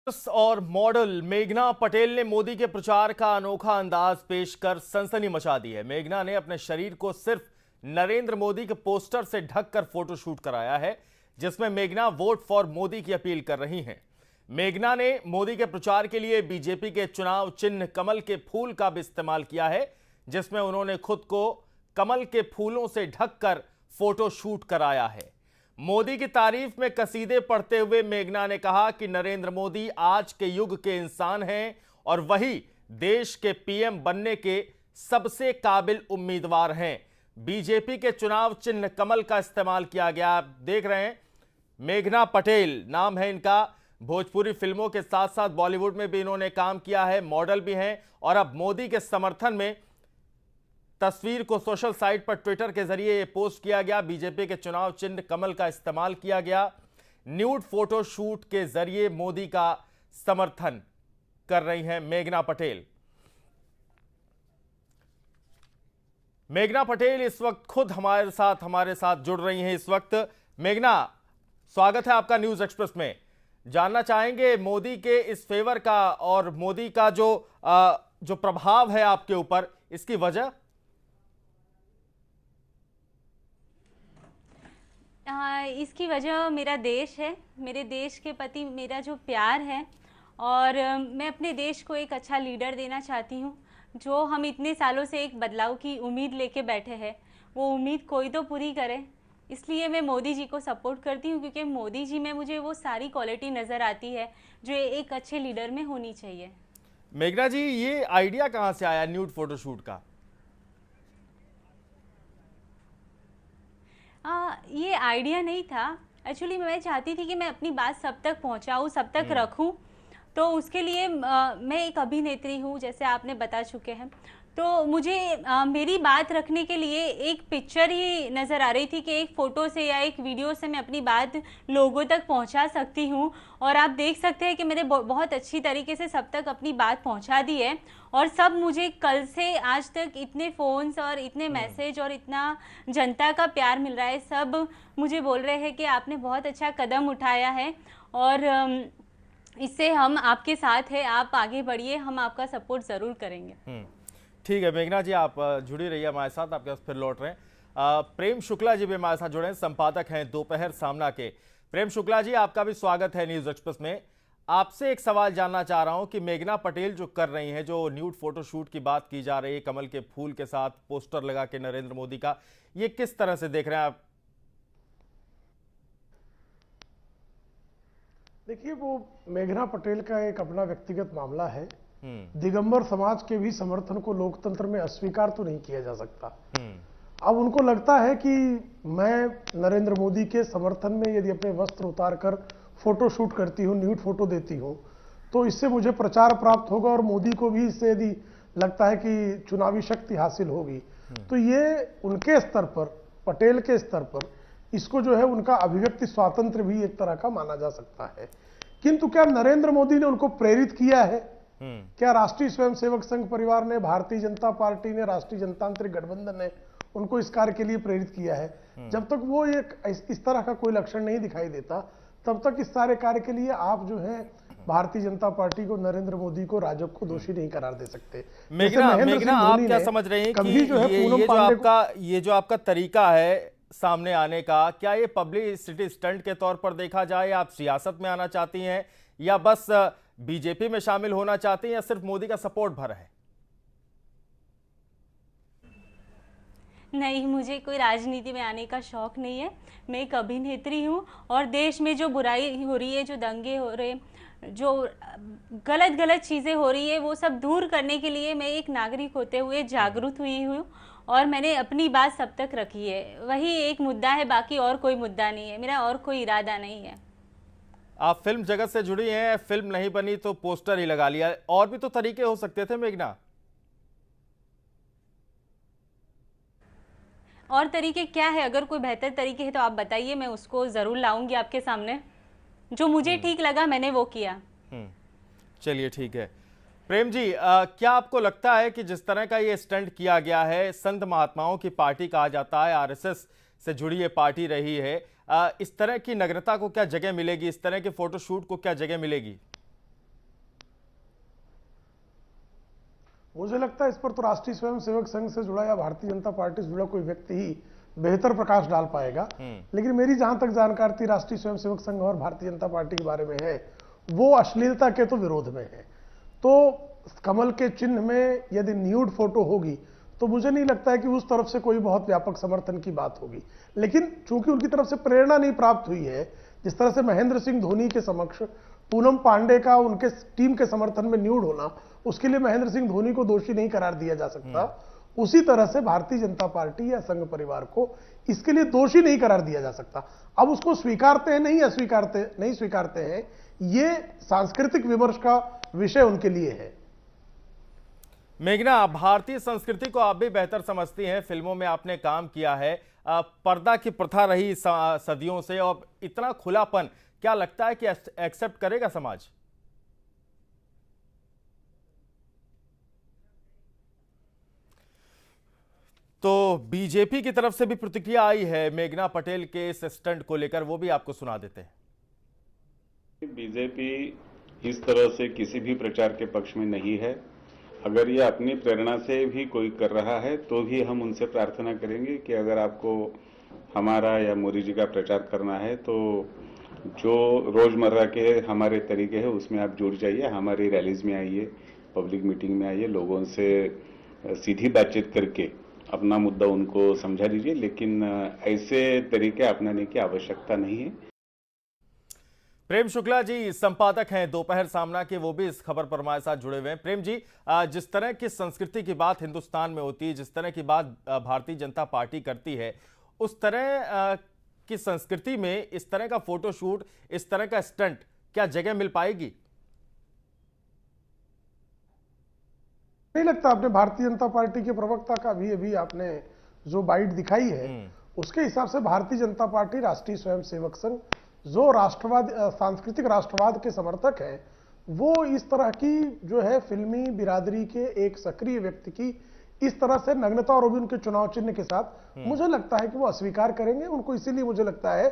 और मॉडल मेघना पटेल ने मोदी के प्रचार का अनोखा अंदाज पेश कर सनसनी मचा दी है। मेघना ने अपने शरीर को सिर्फ नरेंद्र मोदी के पोस्टर से ढककर फोटोशूट कराया है, जिसमें मेघना वोट फॉर मोदी की अपील कर रही हैं। मेघना ने मोदी के प्रचार के लिए बीजेपी के चुनाव चिन्ह कमल के फूल का भी इस्तेमाल किया है, जिसमें उन्होंने खुद को कमल के फूलों से ढककर फोटोशूट कराया है। मोदी की तारीफ में कसीदे पढ़ते हुए मेघना ने कहा कि नरेंद्र मोदी आज के युग के इंसान हैं और वही देश के पीएम बनने के सबसे काबिल उम्मीदवार हैं। बीजेपी के चुनाव चिन्ह कमल का इस्तेमाल किया गया। आप देख रहे हैं, मेघना पटेल नाम है इनका। भोजपुरी फिल्मों के साथ साथ बॉलीवुड में भी इन्होंने काम किया है, मॉडल भी हैं और अब मोदी के समर्थन में तस्वीर को सोशल साइट पर ट्विटर के जरिए ये पोस्ट किया गया। बीजेपी के चुनाव चिन्ह कमल का इस्तेमाल किया गया। न्यूड फोटो शूट के जरिए मोदी का समर्थन कर रही हैं मेघना पटेल। मेघना पटेल इस वक्त खुद हमारे साथ जुड़ रही हैं। इस वक्त मेघना, स्वागत है आपका न्यूज एक्सप्रेस में। जानना चाहेंगे मोदी के इस फेवर का और मोदी का जो प्रभाव है आपके ऊपर, इसकी वजह। इसकी वजह मेरा देश है, मेरे देश के प्रति मेरा जो प्यार है और मैं अपने देश को एक अच्छा लीडर देना चाहती हूँ। जो हम इतने सालों से एक बदलाव की उम्मीद लेके बैठे हैं, वो उम्मीद कोई तो पूरी करे। इसलिए मैं मोदी जी को सपोर्ट करती हूँ, क्योंकि मोदी जी में मुझे वो सारी क्वालिटी नज़र आती है जो एक अच्छे लीडर में होनी चाहिए। मेघना जी, ये आइडिया कहाँ से आया न्यूड फोटोशूट का? ये आइडिया नहीं था। एक्चुअली मैं चाहती थी कि मैं अपनी बात सब तक पहुंचाऊँ, सब तक रखूं। तो उसके लिए मैं एक अभिनेत्री हूँ, जैसे आपने बता चुके हैं। तो मुझे मेरी बात रखने के लिए एक पिक्चर ही नज़र आ रही थी कि एक फ़ोटो से या एक वीडियो से मैं अपनी बात लोगों तक पहुंचा सकती हूं। और आप देख सकते हैं कि मैंने बहुत अच्छी तरीके से सब तक अपनी बात पहुंचा दी है। और सब मुझे कल से आज तक इतने फ़ोन्स और इतने मैसेज और इतना जनता का प्यार मिल रहा है। सब मुझे बोल रहे हैं कि आपने बहुत अच्छा कदम उठाया है और इससे हम आपके साथ हैं, आप आगे बढ़िए, हम आपका सपोर्ट ज़रूर करेंगे। ठीक है मेघना जी, आप जुड़ी रहिए हमारे साथ। आपके पास फिर लौट रहे हैं। प्रेम शुक्ला जी भी हमारे साथ जुड़े हैं, संपादक हैं दोपहर सामना के। प्रेम शुक्ला जी, आपका भी स्वागत है न्यूज एक्सप्रेस में। आपसे एक सवाल जानना चाह रहा हूं कि मेघना पटेल जो कर रही हैं, जो न्यूड फोटोशूट की बात की जा रही है कमल के फूल के साथ पोस्टर लगा के नरेंद्र मोदी का, ये किस तरह से देख रहे हैं आप? देखिए, वो मेघना पटेल का एक अपना व्यक्तिगत मामला है। दिगंबर समाज के भी समर्थन को लोकतंत्र में अस्वीकार तो नहीं किया जा सकता। अब उनको लगता है कि मैं नरेंद्र मोदी के समर्थन में यदि अपने वस्त्र उतारकर फोटो शूट करती हूँ, न्यूड फोटो देती हूँ, तो इससे मुझे प्रचार प्राप्त होगा और मोदी को भी इससे यदि लगता है कि चुनावी शक्ति हासिल होगी, तो ये उनके स्तर पर, पटेल के स्तर पर, इसको जो है उनका अभिव्यक्ति स्वातंत्र्य भी एक तरह का माना जा सकता है। किंतु क्या नरेंद्र मोदी ने उनको प्रेरित किया है? क्या राष्ट्रीय स्वयंसेवक संघ परिवार ने, भारतीय जनता पार्टी ने, राष्ट्रीय जनतांत्रिक गठबंधन ने उनको इस कार्य के लिए प्रेरित किया है? जब तक वो एक इस तरह का कोई लक्षण नहीं दिखाई देता, तब तक इस सारे कार्य के लिए आप जो है भारतीय जनता पार्टी को, नरेंद्र मोदी को, राजग को दोषी नहीं करार दे सकते। मेघना, आप क्या समझ रहे हैं कि ये जो आपका तरीका है सामने आने का, क्या ये पब्लिसिटी स्टंट के तौर पर देखा जाए? आप सियासत में आना चाहती हैं या बस बीजेपी में शामिल होना चाहती हैं, या सिर्फ मोदी का सपोर्ट भर है? नहीं, मुझे कोई राजनीति में आने का शौक नहीं है। मैं एक अभिनेत्री हूँ और देश में जो बुराई हो रही है, जो दंगे हो रहे, जो गलत चीज़ें हो रही है, वो सब दूर करने के लिए मैं एक नागरिक होते हुए जागरूक हुई हूँ और मैंने अपनी बात सब तक रखी है। वही एक मुद्दा है, बाकी और कोई मुद्दा नहीं है। मेरा और कोई इरादा नहीं है। आप फिल्म जगत से जुड़ी हैं, फिल्म नहीं बनी तो पोस्टर ही लगा लिया। और भी तो तरीके हो सकते थे मेघना। और तरीके क्या है? अगर कोई बेहतर तरीके है तो आप बताइए, मैं उसको जरूर लाऊंगी आपके सामने। जो मुझे ठीक लगा मैंने वो किया। चलिए ठीक है। प्रेम जी, क्या आपको लगता है कि जिस तरह का ये स्टंट किया गया है, संत महात्माओं की पार्टी कहा जाता है, आरएसएस से जुड़ी ये पार्टी रही है, इस तरह की नग्नता को क्या जगह मिलेगी? इस तरह के फोटोशूट को क्या जगह मिलेगी? मुझे लगता है इस पर तो राष्ट्रीय स्वयंसेवक संघ से जुड़ा या भारतीय जनता पार्टी से जुड़ा कोई व्यक्ति ही बेहतर प्रकाश डाल पाएगा। लेकिन मेरी जहां तक जानकारी राष्ट्रीय स्वयंसेवक संघ और भारतीय जनता पार्टी के बारे में है, वो अश्लीलता के तो विरोध में है। तो कमल के चिन्ह में यदि न्यूड फोटो होगी तो मुझे नहीं लगता है कि उस तरफ से कोई बहुत व्यापक समर्थन की बात होगी। लेकिन चूंकि उनकी तरफ से प्रेरणा नहीं प्राप्त हुई है, जिस तरह से महेंद्र सिंह धोनी के समक्ष पूनम पांडे का उनके टीम के समर्थन में न्यूड होना, उसके लिए महेंद्र सिंह धोनी को दोषी नहीं करार दिया जा सकता, उसी तरह से भारतीय जनता पार्टी या संघ परिवार को इसके लिए दोषी नहीं करार दिया जा सकता। अब उसको स्वीकारते हैं नहीं स्वीकारते हैं, ये सांस्कृतिक विमर्श का विषय उनके लिए है। मेघना, भारतीय संस्कृति को आप भी बेहतर समझती हैं, फिल्मों में आपने काम किया है, पर्दा की प्रथा रही सदियों से, और इतना खुलापन क्या लगता है कि एक्सेप्ट करेगा समाज? तो बीजेपी की तरफ से भी प्रतिक्रिया आई है मेघना पटेल के इस स्टंट को लेकर, वो भी आपको सुना देते हैं। बीजेपी इस तरह से किसी भी प्रचार के पक्ष में नहीं है। अगर ये अपनी प्रेरणा से भी कोई कर रहा है तो भी हम उनसे प्रार्थना करेंगे कि अगर आपको हमारा या मोदी जी का प्रचार करना है तो जो रोजमर्रा के हमारे तरीके हैं उसमें आप जुड़ जाइए, हमारी रैलीज में आइए, पब्लिक मीटिंग में आइए, लोगों से सीधी बातचीत करके अपना मुद्दा उनको समझा दीजिए, लेकिन ऐसे तरीके अपनाने की आवश्यकता नहीं है। प्रेम शुक्ला जी संपादक हैं दोपहर सामना के, वो भी इस खबर पर हमारे साथ जुड़े हुए हैं। प्रेम जी, जिस तरह की संस्कृति की बात हिंदुस्तान में होती है, जिस तरह की बात भारतीय जनता पार्टी करती है, उस तरह की संस्कृति में इस तरह का फोटोशूट, इस तरह का स्टंट क्या जगह मिल पाएगी? नहीं लगता। आपने भारतीय जनता पार्टी के प्रवक्ता का भी अभी आपने जो बाइट दिखाई है, उसके हिसाब से भारतीय जनता पार्टी राष्ट्रीय स्वयंसेवक संघ जो राष्ट्रवाद, सांस्कृतिक राष्ट्रवाद के समर्थक है, वो इस तरह की जो है फिल्मी बिरादरी के एक सक्रिय व्यक्ति की इस तरह से नग्नता और भी उनके चुनाव चिन्ह के साथ, मुझे लगता है कि वो अस्वीकार करेंगे उनको। इसीलिए मुझे लगता है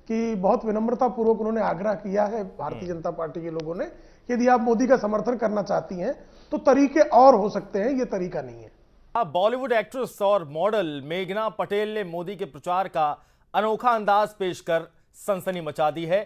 कि बहुत विनम्रता पूर्वक उन्होंने आग्रह किया है भारतीय जनता पार्टी के लोगों ने, यदि आप मोदी का समर्थन करना चाहती हैं तो तरीके और हो सकते हैं, ये तरीका नहीं है। बॉलीवुड एक्ट्रेस और मॉडल मेघना पटेल ने मोदी के प्रचार का अनोखा अंदाज पेश कर सनसनी मचा दी है।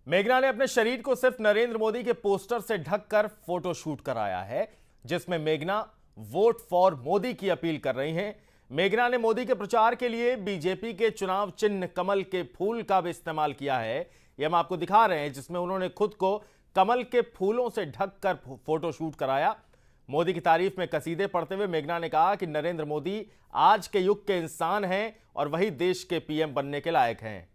मेघना ने अपने शरीर को सिर्फ नरेंद्र मोदी के पोस्टर से ढककर फोटो शूट कराया है, जिसमें मेघना वोट फॉर मोदी की अपील कर रही हैं। मेघना ने मोदी के प्रचार के लिए बीजेपी के चुनाव चिन्ह कमल के फूल का भी इस्तेमाल किया है। यह हम आपको दिखा रहे हैं, जिसमें उन्होंने खुद को कमल के फूलों से ढककर फोटो शूट कराया। मोदी की तारीफ में कसीदे पढ़ते हुए मेघना ने कहा कि नरेंद्र मोदी आज के युग के इंसान हैं और वही देश के पीएम बनने के लायक हैं।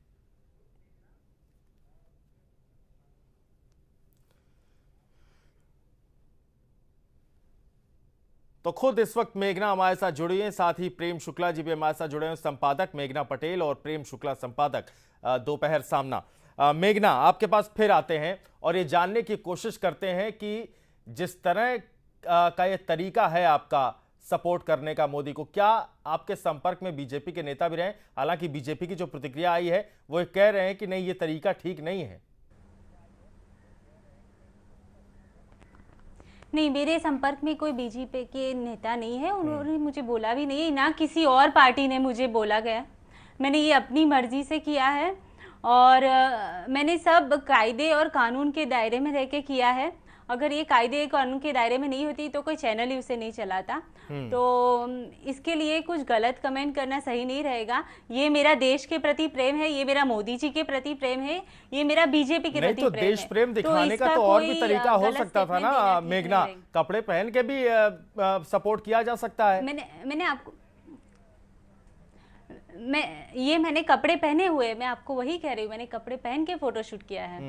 तो खुद इस वक्त मेघना हमारे साथ जुड़ी हैं, साथ ही प्रेम शुक्ला जी भी हमारे साथ जुड़े हैं, संपादक मेघना पटेल और प्रेम शुक्ला संपादक दोपहर सामना। मेघना, आपके पास फिर आते हैं और ये जानने की कोशिश करते हैं कि जिस तरह का ये तरीका है आपका सपोर्ट करने का मोदी को, क्या आपके संपर्क में बीजेपी के नेता भी रहे? हालांकि बीजेपी की जो प्रतिक्रिया आई है वो कह रहे हैं कि नहीं, ये तरीका ठीक नहीं है। नहीं, मेरे संपर्क में कोई बीजेपी के नेता नहीं है, उन्होंने मुझे बोला भी नहीं है, ना किसी और पार्टी ने मुझे बोला गया। मैंने ये अपनी मर्जी से किया है और मैंने सब कायदे और कानून के दायरे में रह के किया है। अगर ये कायदे कानून के दायरे में नहीं होती तो कोई चैनल ही उसे नहीं चलाता। तो इसके लिए कुछ गलत कमेंट करना सही नहीं रहेगा। ये मेरा देश के प्रति प्रेम है, ये मेरा मोदी जी के प्रति प्रेम है, ये मेरा बीजेपी के प्रति तो प्रेम है। देश प्रेम दिखाने का तो और भी तरीका हो सकता था ना मेघना, कपड़े पहन के भी सपोर्ट किया जा सकता है। मैंने आपको मैंने कपड़े पहने हुए, मैं आपको वही कह रही हूँ, मैंने कपड़े पहन के फोटोशूट किया है।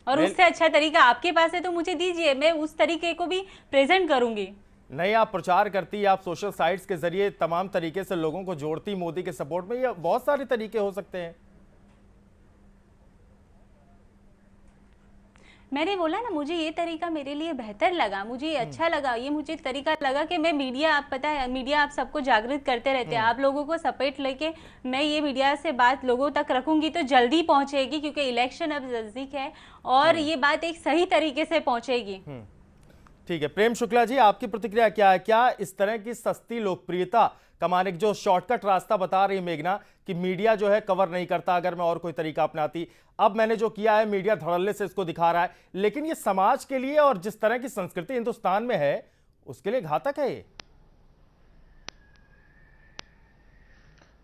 और उससे अच्छा तरीका आपके पास है तो मुझे दीजिए, मैं उस तरीके को भी प्रेजेंट करूंगी। नहीं, आप प्रचार करती, आप सोशल साइट्स के जरिए तमाम तरीके से लोगों को जोड़ती मोदी के सपोर्ट में, ये बहुत सारे तरीके हो सकते हैं। मैंने बोला ना, मुझे ये तरीका मेरे लिए बेहतर लगा, मुझे अच्छा लगा, ये मुझे तरीका लगा कि मैं मीडिया, आप पता है मीडिया आप सबको जागृत करते रहते हैं, आप लोगों को सपेट लेके मैं ये मीडिया से बात लोगों तक रखूंगी तो जल्दी पहुंचेगी, क्योंकि इलेक्शन अब नजदीक है और ये बात एक सही तरीके से पहुंचेगी। ठीक है, प्रेम शुक्ला जी, आपकी प्रतिक्रिया क्या है? क्या इस तरह की सस्ती लोकप्रियता कमाने की जो शॉर्टकट रास्ता बता रही मेघना कि मीडिया जो है कवर नहीं करता, अगर मैं और कोई तरीका अपनाती, अब मैंने जो किया है मीडिया धड़ल्ले से इसको दिखा रहा है, लेकिन ये समाज के लिए और जिस तरह की संस्कृति हिंदुस्तान में है उसके लिए घातक है ये?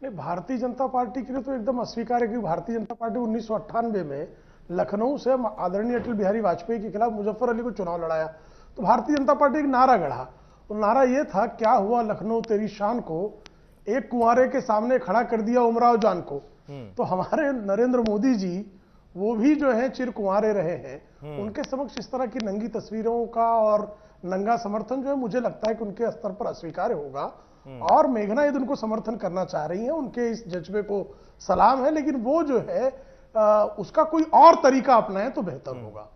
नहीं, भारतीय जनता पार्टी के लिए तो एकदम अस्वीकार्य, क्योंकि भारतीय जनता पार्टी 1998 में लखनऊ से आदरणीय अटल बिहारी वाजपेयी के खिलाफ मुजफ्फर अली को चुनाव लड़ाया। तो भारतीय जनता पार्टी एक नारा गढ़ा, और नारा यह था, क्या हुआ लखनऊ तेरी शान को, एक कुंवारे के सामने खड़ा कर दिया उमराव जान को। तो हमारे नरेंद्र मोदी जी वो भी जो है चिर कुंवारे रहे हैं, उनके समक्ष इस तरह की नंगी तस्वीरों का और नंगा समर्थन जो है मुझे लगता है कि उनके स्तर पर अस्वीकार्य होगा। और मेघना यदि उनको समर्थन करना चाह रही हैं, उनके इस जज्बे को सलाम है, लेकिन वो जो है उसका कोई और तरीका अपनाएं तो बेहतर होगा।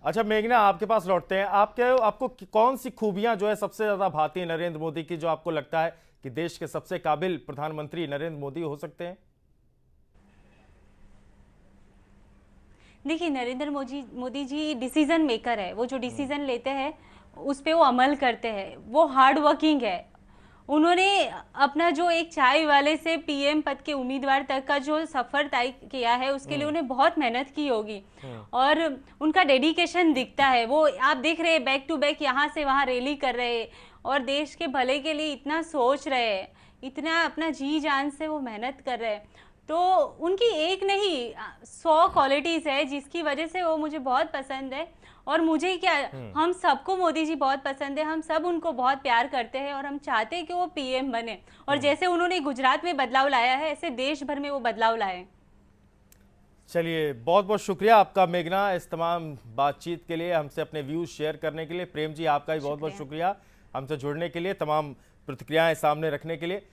अच्छा मेघना, आपके पास लौटते हैं। आपको कौन सी खूबियां जो है सबसे ज्यादा भाती है नरेंद्र मोदी की, जो आपको लगता है कि देश के सबसे काबिल प्रधानमंत्री नरेंद्र मोदी हो सकते हैं? देखिए, नरेंद्र मोदी जी डिसीजन मेकर है। वो जो डिसीजन लेते हैं उस पे वो अमल करते हैं। वो हार्ड वर्किंग है। उन्होंने अपना जो एक चाय वाले से पीएम पद के उम्मीदवार तक का जो सफर तय किया है, उसके लिए उन्हें बहुत मेहनत की होगी और उनका डेडिकेशन दिखता है। वो आप देख रहे हैं, बैक टू बैक यहाँ से वहाँ रैली कर रहे हैं और देश के भले के लिए इतना सोच रहे हैं, इतना अपना जी जान से वो मेहनत कर रहे हैं। तो उनकी एक नहीं 100 क्वालिटीज है जिसकी वजह से वो मुझे बहुत पसंद है। और मुझे क्या, हम सबको मोदी जी बहुत पसंद है, हम सब उनको बहुत प्यार करते हैं और हम चाहते हैं कि वो पीएम बने। और जैसे उन्होंने गुजरात में बदलाव लाया है, ऐसे देश भर में वो बदलाव लाए। चलिए, बहुत बहुत शुक्रिया आपका मेघना, इस तमाम बातचीत के लिए, हमसे अपने व्यूज शेयर करने के लिए। प्रेम जी, आपका भी बहुत बहुत शुक्रिया हमसे जुड़ने के लिए, तमाम प्रतिक्रियाएं सामने रखने के लिए।